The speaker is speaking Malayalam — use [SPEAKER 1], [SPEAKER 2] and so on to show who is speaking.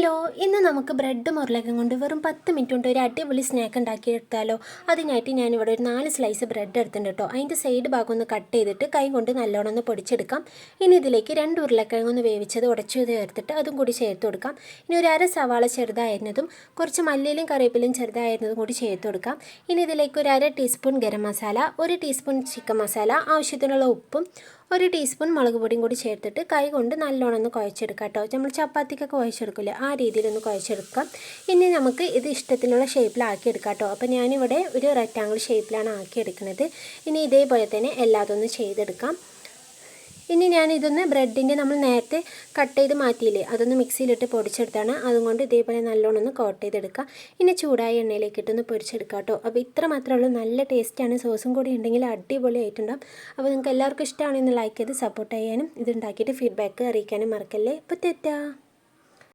[SPEAKER 1] ഹലോ, ഇന്ന് നമുക്ക് ബ്രെഡും ഉരുളക്കും കൊണ്ട് വെറും 10 മിനിറ്റ് കൊണ്ട് ഒരു അടിപൊളി സ്നാക്ക് ഉണ്ടാക്കിയെടുത്താലോ. അതിനായിട്ട് ഞാനിവിടെ ഒരു 4 സ്ലൈസ് ബ്രെഡ് എടുത്തിട്ടുണ്ട് കേട്ടോ. അതിൻ്റെ സൈഡ് ഭാഗം ഒന്ന് കട്ട് ചെയ്തിട്ട് കൈ കൊണ്ട് നല്ലോണം ഒന്ന് പൊടിച്ചെടുക്കാം. ഇനി ഇതിലേക്ക് 2 ഉരുളക്കിഴങ്ങ് ഒന്ന് വേവിച്ചത് ഉടച്ചു ചേർത്തിട്ട് അതും കൂടി ചേർത്ത് കൊടുക്കാം. ഇനി ഒരു അര സവാള ചെറുതായിരുന്നതും കുറച്ച് മല്ലിയിലും കറിവേപ്പിലയും ചെറുതായിരുന്നതും കൂടി ചേർത്ത് കൊടുക്കാം. ഇനി ഇതിലേക്ക് ഒരു അര teaspoon garam masala, 1 teaspoon chicken masala, ആവശ്യത്തിനുള്ള ഉപ്പും 1 ടീസ്പൂൺ മുളക് പൊടിയും കൂടി ചേർത്തിട്ട് കൈ കൊണ്ട് നല്ലോണം ഒന്ന് കുഴച്ചെടുക്കാം കേട്ടോ. നമ്മൾ ചപ്പാത്തിക്കൊക്കെ കുഴച്ചെടുക്കില്ലേ, ആ രീതിയിലൊന്ന് കുഴച്ചെടുക്കാം. ഇനി നമുക്ക് ഇത് ഇഷ്ടത്തിനുള്ള ഷേപ്പിലാക്കി എടുക്കാം കേട്ടോ. അപ്പോൾ ഞാനിവിടെ ഒരു റെക്റ്റാങ്കിൾ ഷേപ്പിലാണ് ആക്കിയെടുക്കുന്നത്. ഇനി ഇതേപോലെ തന്നെ എല്ലാതൊന്ന് ചെയ്തെടുക്കാം. ഇനി ഞാനിതൊന്ന് ബ്രെഡിൻ്റെ നമ്മൾ നേരത്തെ കട്ട് ചെയ്ത് മാറ്റിയില്ലേ, അതൊന്ന് മിക്സിയിലിട്ട് പൊടിച്ചെടുത്താണ്. അതുകൊണ്ട് ഇതേപോലെ നല്ലോണം ഒന്ന് കോട്ട് ചെയ്തെടുക്കാം. ഇനി ചൂടായ എണ്ണയിലേക്ക് ഇട്ടൊന്ന് പൊരിച്ചെടുക്കാം കേട്ടോ. അപ്പോൾ ഇത്ര മാത്രമേ ഉള്ളൂ. നല്ല ടേസ്റ്റാണ്. സോസും കൂടി ഉണ്ടെങ്കിൽ അടിപൊളിയായിട്ടുണ്ടാകും. അപ്പോൾ നിങ്ങൾക്ക് എല്ലാവർക്കും ഇഷ്ടമാണെന്ന് ലൈക്ക് ചെയ്ത് സപ്പോർട്ട് ചെയ്യാനും ഇത് ഉണ്ടാക്കിയിട്ട് ഫീഡ്ബാക്ക് അറിയിക്കാനും മറക്കല്ലേ. അപ്പോൾ തെറ്റാ.